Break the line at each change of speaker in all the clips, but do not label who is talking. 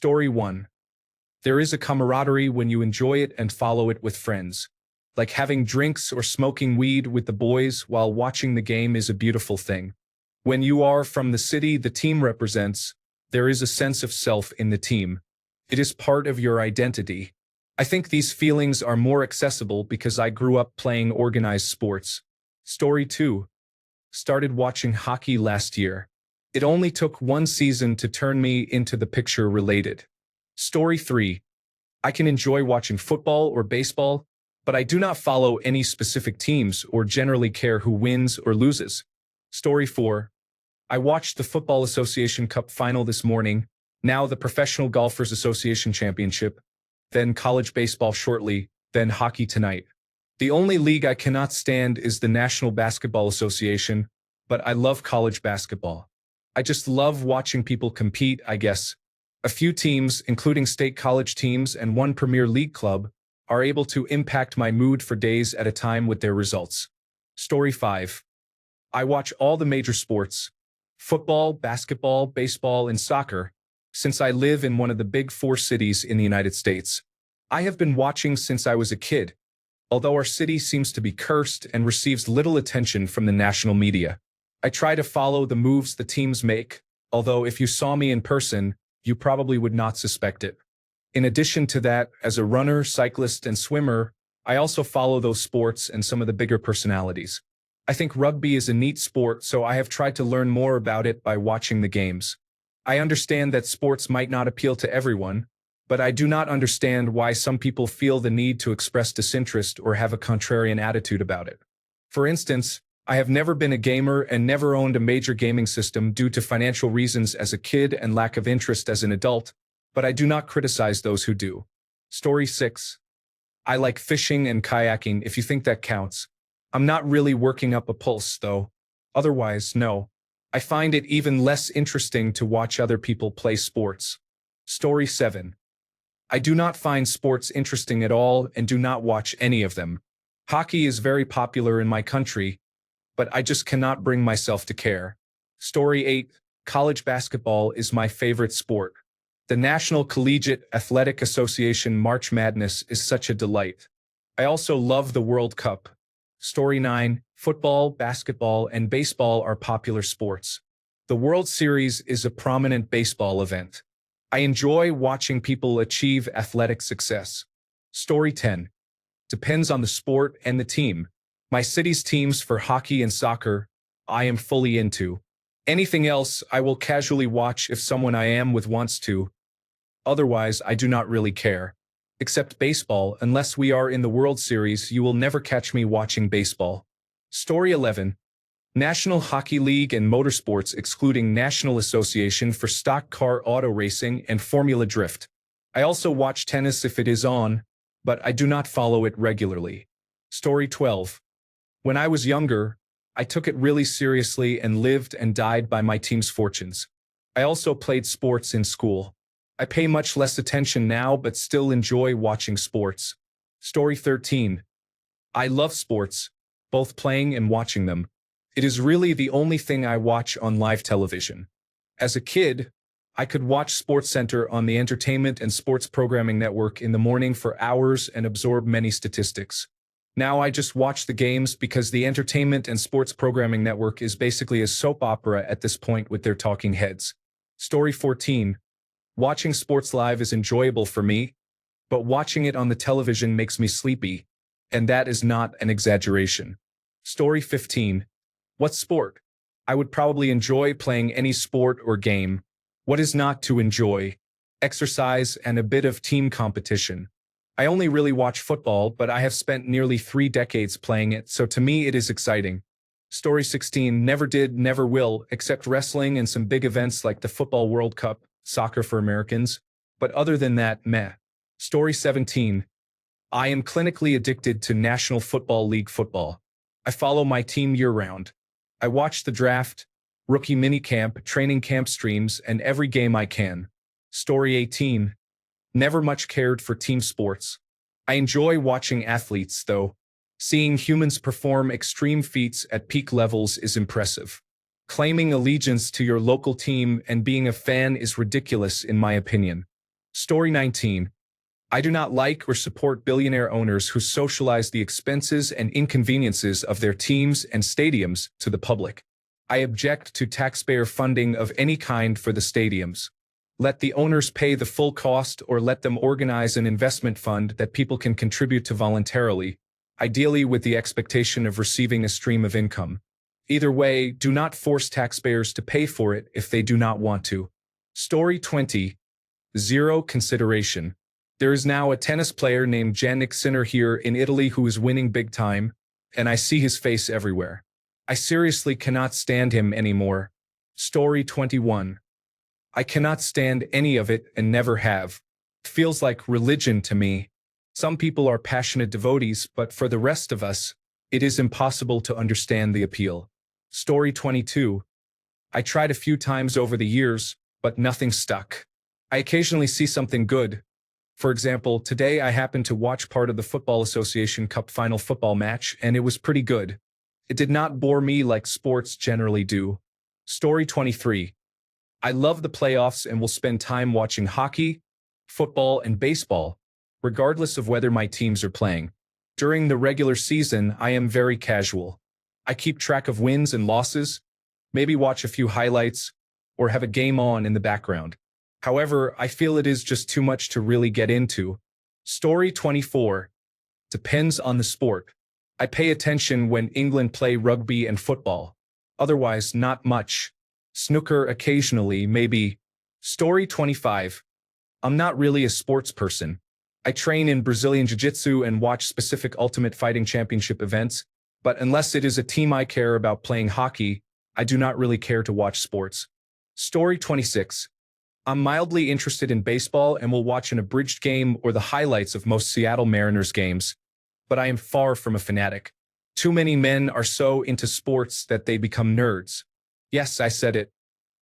Story 1. There is a camaraderie when you enjoy it and follow it with friends. Like having drinks or smoking weed with the boys while watching the game is a beautiful thing. When you are from the city the team represents, there is a sense of self in the team. It is part of your identity. I think these feelings are more accessible because I grew up playing organized sports. Story 2. Started watching hockey last year. It only took one season to turn me into the picture related. Story 3. I can enjoy watching football or baseball, but I do not follow any specific teams or generally care who wins or loses. Story 4. I watched the Football Association Cup final this morning, now the Professional Golfers Association Championship, then college baseball shortly, then hockey tonight. The only league I cannot stand is the National Basketball Association, but I love college basketball. I just love watching people compete, I guess. A few teams, including state college teams and one Premier League club, are able to impact my mood for days at a time with their results. Story 5. I watch all the major sports, football, basketball, baseball, and soccer, since I live in one of the big 4 cities in the United States. I have been watching since I was a kid, although our city seems to be cursed and receives little attention from the national media. I try to follow the moves the teams make, although if you saw me in person, you probably would not suspect it. In addition to that, as a runner, cyclist, and swimmer, I also follow those sports and some of the bigger personalities. I think rugby is a neat sport, so I have tried to learn more about it by watching the games. I understand that sports might not appeal to everyone, but I do not understand why some people feel the need to express disinterest or have a contrarian attitude about it. For instance, I have never been a gamer and never owned a major gaming system due to financial reasons as a kid and lack of interest as an adult, but I do not criticize those who do. Story 6. I like fishing and kayaking if you think that counts. I'm not really working up a pulse, though. Otherwise, no. I find it even less interesting to watch other people play sports. Story 7. I do not find sports interesting at all and do not watch any of them. Hockey is very popular in my country, but I just cannot bring myself to care. Story 8. College basketball is my favorite sport. The National Collegiate Athletic Association March Madness is such a delight. I also love the World Cup. Story 9. Football, basketball, and baseball are popular sports. The World Series is a prominent baseball event. I enjoy watching people achieve athletic success. Story 10. Depends on the sport and the team. My city's teams for hockey and soccer, I am fully into. Anything else, I will casually watch if someone I am with wants to. Otherwise, I do not really care. Except baseball, unless we are in the World Series, you will never catch me watching baseball. Story 11. National Hockey League and Motorsports excluding National Association for Stock Car Auto Racing and Formula Drift. I also watch tennis if it is on, but I do not follow it regularly. Story 12. When I was younger, I took it really seriously and lived and died by my team's fortunes. I also played sports in school. I pay much less attention now but still enjoy watching sports. Story 13. I love sports, both playing and watching them. It is really the only thing I watch on live television. As a kid, I could watch SportsCenter on the Entertainment and Sports Programming Network in the morning for hours and absorb many statistics. Now I just watch the games because the Entertainment and Sports Programming Network is basically a soap opera at this point with their talking heads. Story 14. Watching sports live is enjoyable for me, but watching it on the television makes me sleepy, and that is not an exaggeration. Story 15. What sport? I would probably enjoy playing any sport or game. What is not to enjoy? Exercise and a bit of team competition. I only really watch football, but I have spent nearly 3 decades playing it, so to me it is exciting. Story 16. Never did, never will, except wrestling and some big events like the Football World Cup, soccer for Americans. But other than that, meh. Story 17. I am clinically addicted to National Football League football. I follow my team year-round. I watch the draft, rookie minicamp, training camp streams, and every game I can. Story 18. Never much cared for team sports. I enjoy watching athletes, though. Seeing humans perform extreme feats at peak levels is impressive. Claiming allegiance to your local team and being a fan is ridiculous in my opinion. Story 19. I do not like or support billionaire owners who socialize the expenses and inconveniences of their teams and stadiums to the public. I object to taxpayer funding of any kind for the stadiums. Let the owners pay the full cost or let them organize an investment fund that people can contribute to voluntarily, ideally with the expectation of receiving a stream of income. Either way, do not force taxpayers to pay for it if they do not want to. Story 20. Zero consideration. There is now a tennis player named Jannik Sinner here in Italy who is winning big time, and I see his face everywhere. I seriously cannot stand him anymore. Story 21. I cannot stand any of it and never have. It feels like religion to me. Some people are passionate devotees, but for the rest of us, it is impossible to understand the appeal. Story 22. I tried a few times over the years, but nothing stuck. I occasionally see something good. For example, today I happened to watch part of the Football Association Cup final football match, and it was pretty good. It did not bore me like sports generally do. Story 23. I love the playoffs and will spend time watching hockey, football, and baseball, regardless of whether my teams are playing. During the regular season, I am very casual. I keep track of wins and losses, maybe watch a few highlights, or have a game on in the background. However, I feel it is just too much to really get into. Story 24. Depends on the sport. I pay attention when England play rugby and football. Otherwise, not much. Snooker occasionally, maybe. Story 25. I'm not really a sports person. I train in Brazilian Jiu-Jitsu and watch specific Ultimate Fighting Championship events, but unless it is a team I care about playing hockey, I do not really care to watch sports. Story 26. I'm mildly interested in baseball and will watch an abridged game or the highlights of most Seattle Mariners games, but I am far from a fanatic. Too many men are so into sports that they become nerds. Yes, I said it.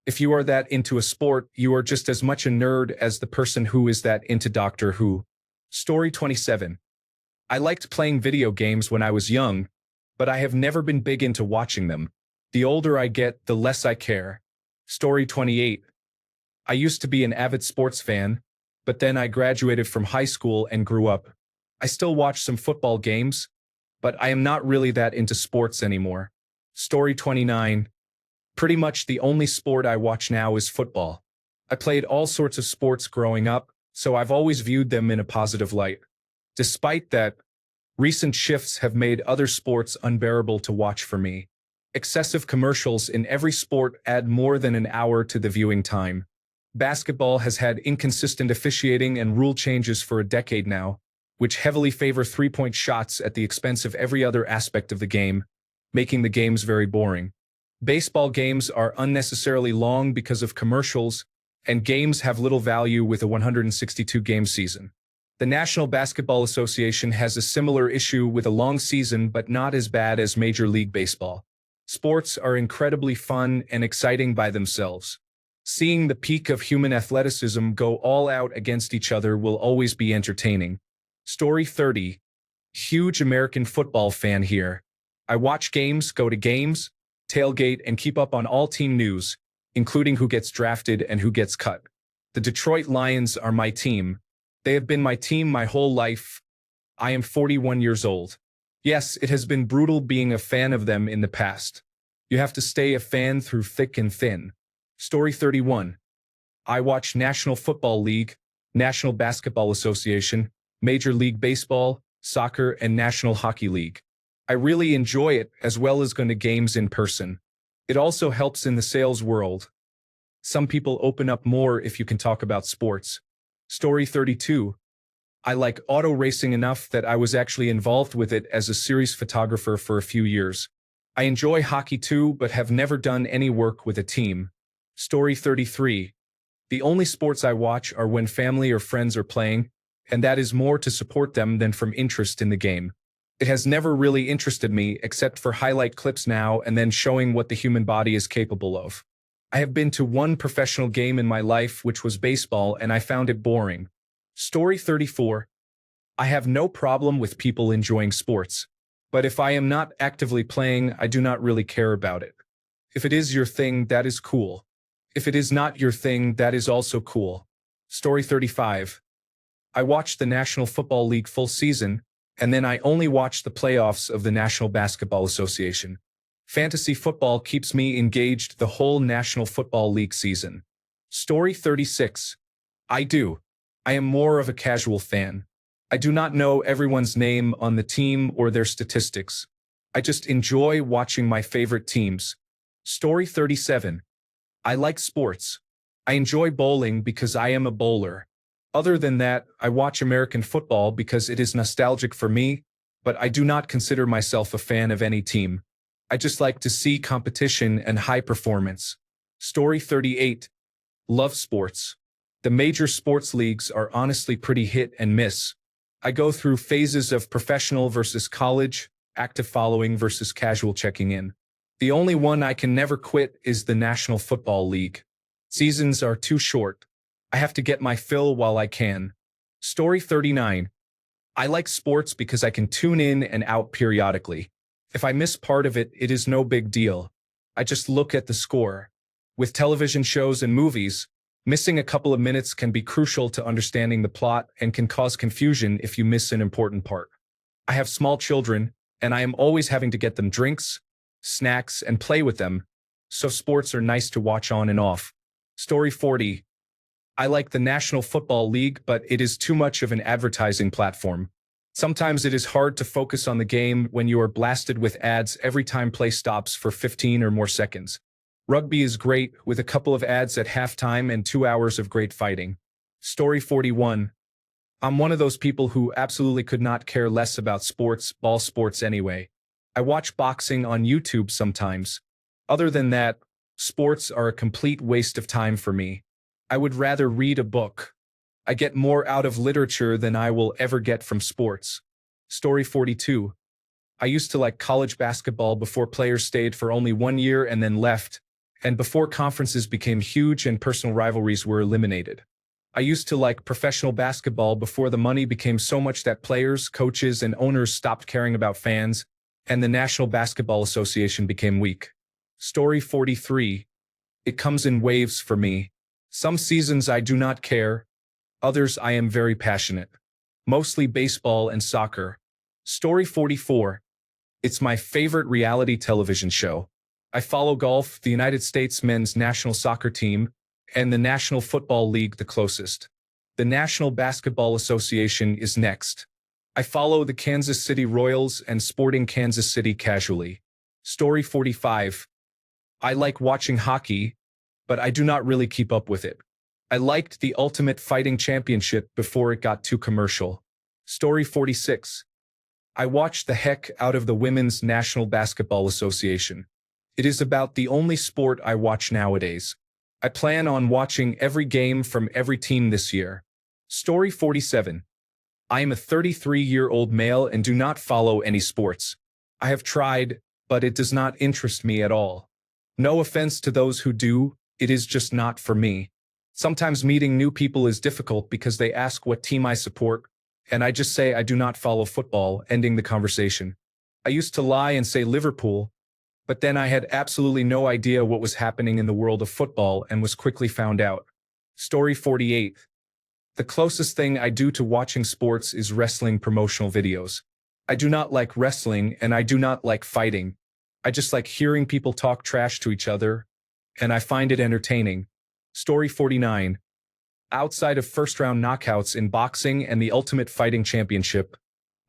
If you are that into a sport, you are just as much a nerd as the person who is that into Doctor Who. Story 27. I liked playing video games when I was young, but I have never been big into watching them. The older I get, the less I care. Story 28. I used to be an avid sports fan, but then I graduated from high school and grew up. I still watch some football games, but I am not really that into sports anymore. Story 29. Pretty much the only sport I watch now is football. I played all sorts of sports growing up, so I've always viewed them in a positive light. Despite that, recent shifts have made other sports unbearable to watch for me. Excessive commercials in every sport add more than an hour to the viewing time. Basketball has had inconsistent officiating and rule changes for a decade now, which heavily favor three-point shots at the expense of every other aspect of the game, making the games very boring. Baseball games are unnecessarily long because of commercials, and games have little value with a 162-game season. The National Basketball Association has a similar issue with a long season but not as bad as Major League Baseball. Sports are incredibly fun and exciting by themselves. Seeing the peak of human athleticism go all out against each other will always be entertaining. Story 30. Huge American football fan here. I watch games, go to games, tailgate, and keep up on all team news, including who gets drafted and who gets cut. The Detroit Lions are my team. They have been my team my whole life. I am 41 years old. Yes, it has been brutal being a fan of them in the past. You have to stay a fan through thick and thin. Story 31. I watch National Football League, National Basketball Association, Major League Baseball, soccer, and National Hockey League. I really enjoy it as well as going to games in person. It also helps in the sales world. Some people open up more if you can talk about sports. Story 32. I like auto racing enough that I was actually involved with it as a series photographer for a few years. I enjoy hockey too, but have never done any work with a team. Story 33. The only sports I watch are when family or friends are playing, and that is more to support them than from interest in the game. It has never really interested me except for highlight clips now and then showing what the human body is capable of. I have been to one professional game in my life, which was baseball, and I found it boring. Story 34. I have no problem with people enjoying sports, but if I am not actively playing, I do not really care about it. If it is your thing, that is cool. If it is not your thing, that is also cool. Story 35. I watched the National Football League full season, and then I only watched the playoffs of the National Basketball Association. Fantasy football keeps me engaged the whole National Football League season. Story 36. I do. I am more of a casual fan. I do not know everyone's name on the team or their statistics. I just enjoy watching my favorite teams. Story 37. I like sports. I enjoy bowling because I am a bowler. Other than that, I watch American football because it is nostalgic for me, but I do not consider myself a fan of any team. I just like to see competition and high performance. Story 38. Love sports. The major sports leagues are honestly pretty hit and miss. I go through phases of professional versus college, active following versus casual checking in. The only one I can never quit is the National Football League. Seasons are too short. I have to get my fill while I can. Story 39. I like sports because I can tune in and out periodically. If I miss part of it, it is no big deal. I just look at the score. With television shows and movies, missing a couple of minutes can be crucial to understanding the plot and can cause confusion if you miss an important part. I have small children, and I am always having to get them drinks, snacks, and play with them, so sports are nice to watch on and off. Story 40. I like the National Football League, but it is too much of an advertising platform. Sometimes it is hard to focus on the game when you are blasted with ads every time play stops for 15 or more seconds. Rugby is great, with a couple of ads at halftime and 2 hours of great fighting. Story 41. I'm one of those people who absolutely could not care less about sports, ball sports anyway. I watch boxing on YouTube sometimes. Other than that, sports are a complete waste of time for me. I would rather read a book. I get more out of literature than I will ever get from sports. Story 42. I used to like college basketball before players stayed for only 1 year and then left, and before conferences became huge and personal rivalries were eliminated. I used to like professional basketball before the money became so much that players, coaches, and owners stopped caring about fans, and the National Basketball Association became weak. Story 43. It comes in waves for me. Some seasons I do not care. Others I am very passionate. Mostly baseball and soccer. Story 44. It's my favorite reality television show. I follow golf, the United States men's national soccer team, and the National Football League the closest. The National Basketball Association is next. I follow the Kansas City Royals and Sporting Kansas City casually. Story 45. I like watching hockey, but I do not really keep up with it. I liked the Ultimate Fighting Championship before it got too commercial. Story 46. I watched the heck out of the Women's National Basketball Association. It is about the only sport I watch nowadays. I plan on watching every game from every team this year. Story 47. I am a 33-year-old male and do not follow any sports. I have tried, but it does not interest me at all. No offense to those who do, it is just not for me. Sometimes meeting new people is difficult because they ask what team I support, and I just say I do not follow football, ending the conversation. I used to lie and say Liverpool, but then I had absolutely no idea what was happening in the world of football and was quickly found out. Story 48. The closest thing I do to watching sports is wrestling promotional videos. I do not like wrestling and I do not like fighting. I just like hearing people talk trash to each other, and I find it entertaining. Story 49. Outside of first-round knockouts in boxing and the Ultimate Fighting Championship,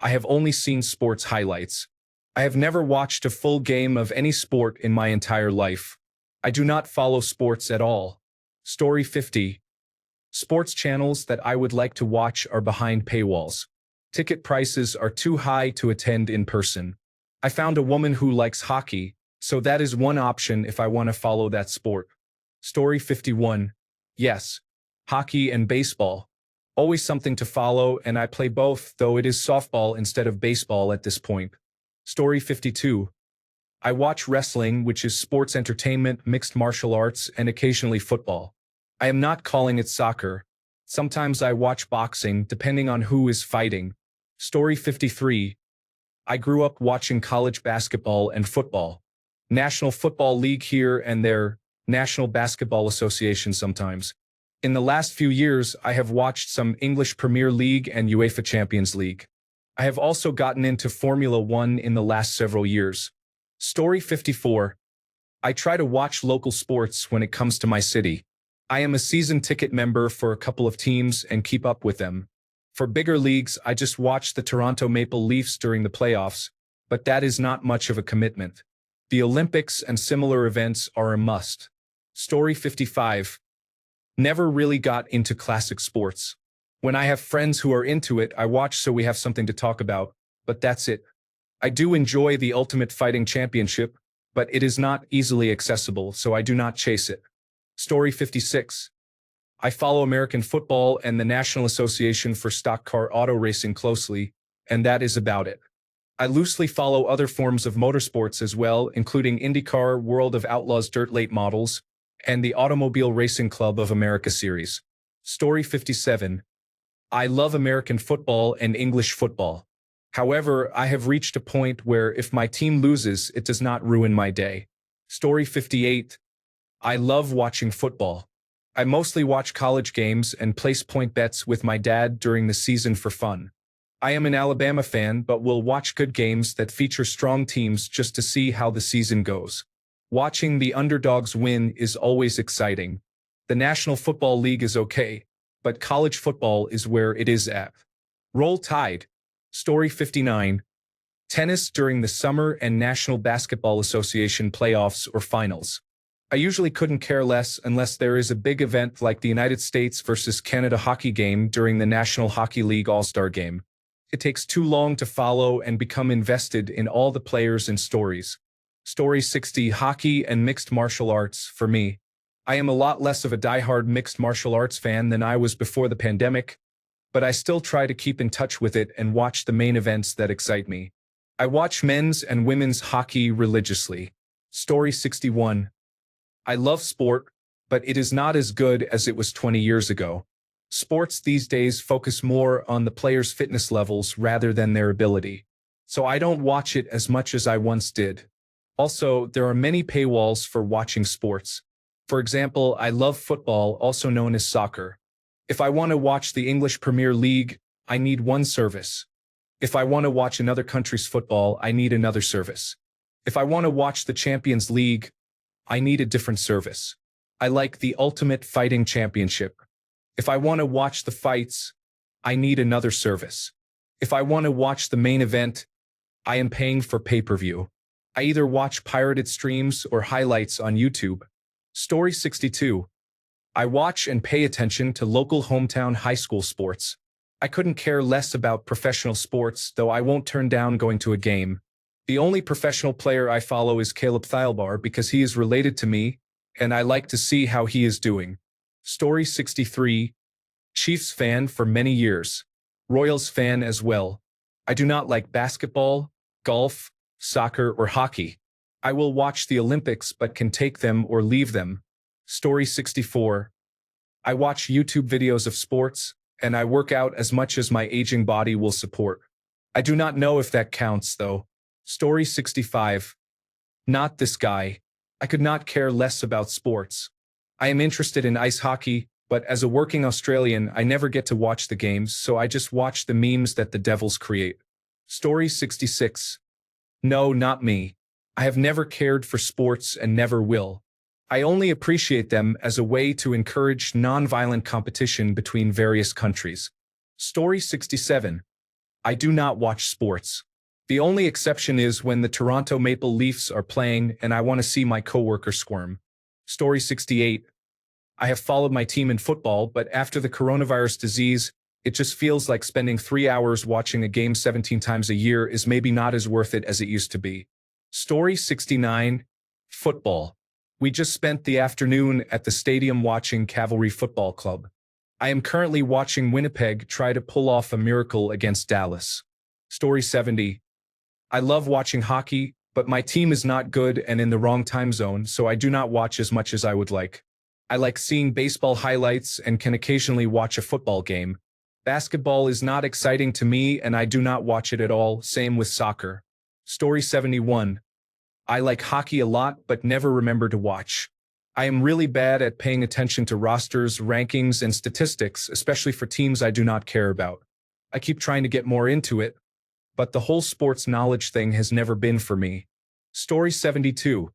I have only seen sports highlights. I have never watched a full game of any sport in my entire life. I do not follow sports at all. Story 50. Sports channels that I would like to watch are behind paywalls. Ticket prices are too high to attend in person. I found a woman who likes hockey, so that is one option if I want to follow that sport. Story 51. Yes, hockey and baseball. Always something to follow, and I play both, though it is softball instead of baseball at this point. Story 52. I watch wrestling, which is sports entertainment, mixed martial arts, and occasionally football. I am not calling it soccer. Sometimes I watch boxing, depending on who is fighting. Story 53. I grew up watching college basketball and football. National Football League here and there, National Basketball Association sometimes. In the last few years, I have watched some English Premier League and UEFA Champions League. I have also gotten into Formula One in the last several years. Story 54. I try to watch local sports when it comes to my city. I am a season ticket member for a couple of teams and keep up with them. For bigger leagues, I just watch the Toronto Maple Leafs during the playoffs, but that is not much of a commitment. The Olympics and similar events are a must. Story 55. Never really got into classic sports. When I have friends who are into it, I watch so we have something to talk about, but that's it. I do enjoy the Ultimate Fighting Championship, but it is not easily accessible, so I do not chase it. Story 56. I follow American football and the National Association for Stock Car Auto Racing closely, and that is about it. I loosely follow other forms of motorsports as well, including IndyCar, World of Outlaws Dirt Late Models, and the Automobile Racing Club of America series. Story 57. I love American football and English football. However, I have reached a point where if my team loses, it does not ruin my day. Story 58. I love watching football. I mostly watch college games and place point bets with my dad during the season for fun. I am an Alabama fan, but will watch good games that feature strong teams just to see how the season goes. Watching the underdogs win is always exciting. The National Football League is okay, but college football is where it is at. Roll Tide. Story 59. Tennis during the summer and National Basketball Association playoffs or finals. I usually couldn't care less unless there is a big event like the United States versus Canada hockey game during the National Hockey League All-Star Game. It takes too long to follow and become invested in all the players and stories. Story 60. Hockey and mixed martial arts. For me, I am a lot less of a diehard mixed martial arts fan than I was before the pandemic, but I still try to keep in touch with it and watch the main events that excite me. I watch men's and women's hockey religiously. Story 61. I love sport, but it is not as good as it was 20 years ago. Sports these days focus more on the players' fitness levels rather than their ability, so I don't watch it as much as I once did. Also, there are many paywalls for watching sports. For example, I love football, also known as soccer. If I want to watch the English Premier League, I need one service. If I want to watch another country's football, I need another service. If I want to watch the Champions League, I need a different service. I like the Ultimate Fighting Championship. If I want to watch the fights, I need another service. If I want to watch the main event, I am paying for pay-per-view. I either watch pirated streams or highlights on YouTube. Story 62. I watch and pay attention to local hometown high school sports. I couldn't care less about professional sports, though I won't turn down going to a game. The only professional player I follow is Caleb Thielbar because he is related to me, and I like to see how he is doing. Story 63. Chiefs fan for many years. Royals fan as well. I do not like basketball, golf, soccer, or hockey. I will watch the Olympics but can take them or leave them. Story 64. I watch YouTube videos of sports, and I work out as much as my aging body will support. I do not know if that counts, though. Story 65. Not this guy. I could not care less about sports. I am interested in ice hockey, but as a working Australian, I never get to watch the games, so I just watch the memes that the devils create. Story 66. No, not me. I have never cared for sports and never will. I only appreciate them as a way to encourage non-violent competition between various countries. Story 67. I do not watch sports. The only exception is when the Toronto Maple Leafs are playing and I want to see my coworker squirm. Story 68. I have followed my team in football, but after the coronavirus disease, it just feels like spending 3 hours watching a game 17 times a year is maybe not as worth it as it used to be. Story 69. Football. We just spent the afternoon at the stadium watching Cavalry Football Club. I am currently watching Winnipeg try to pull off a miracle against Dallas. Story 70. I love watching hockey, but my team is not good and in the wrong time zone, so I do not watch as much as I would like. I like seeing baseball highlights and can occasionally watch a football game. Basketball is not exciting to me and I do not watch it at all, same with soccer. Story 71. I like hockey a lot but never remember to watch. I am really bad at paying attention to rosters, rankings, and statistics, especially for teams I do not care about. I keep trying to get more into it, but the whole sports knowledge thing has never been for me. Story 72.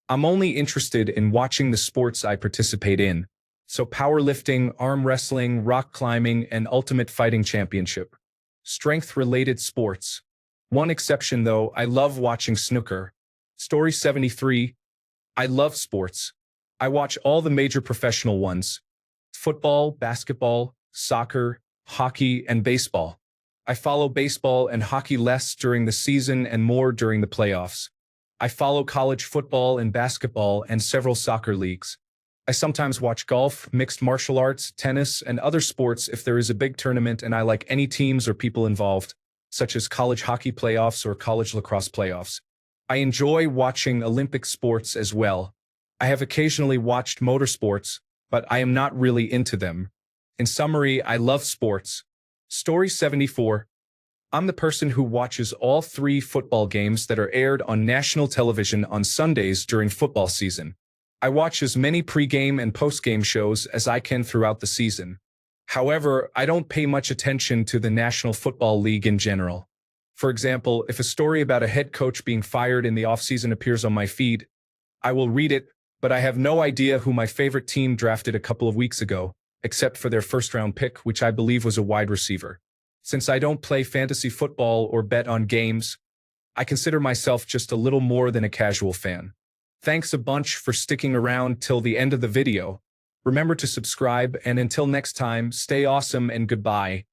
I'm only interested in watching the sports I participate in. So powerlifting, arm wrestling, rock climbing, and ultimate fighting championship. Strength-related sports. One exception though, I love watching snooker. Story 73. I love sports. I watch all the major professional ones. Football, basketball, soccer, hockey, and baseball. I follow baseball and hockey less during the season and more during the playoffs. I follow college football and basketball and several soccer leagues. I sometimes watch golf, mixed martial arts, tennis, and other sports if there is a big tournament and I like any teams or people involved, such as college hockey playoffs or college lacrosse playoffs. I enjoy watching Olympic sports as well. I have occasionally watched motorsports, but I am not really into them. In summary, I love sports. Story 74. I'm the person who watches all 3 football games that are aired on national television on Sundays during football season. I watch as many pre-game and post-game shows as I can throughout the season. However, I don't pay much attention to the National Football League in general. For example, if a story about a head coach being fired in the offseason appears on my feed, I will read it, but I have no idea who my favorite team drafted a couple of weeks ago, except for their first-round pick, which I believe was a wide receiver. Since I don't play fantasy football or bet on games, I consider myself just a little more than a casual fan. Thanks a bunch for sticking around till the end of the video. Remember to subscribe, and until next time, stay awesome and goodbye.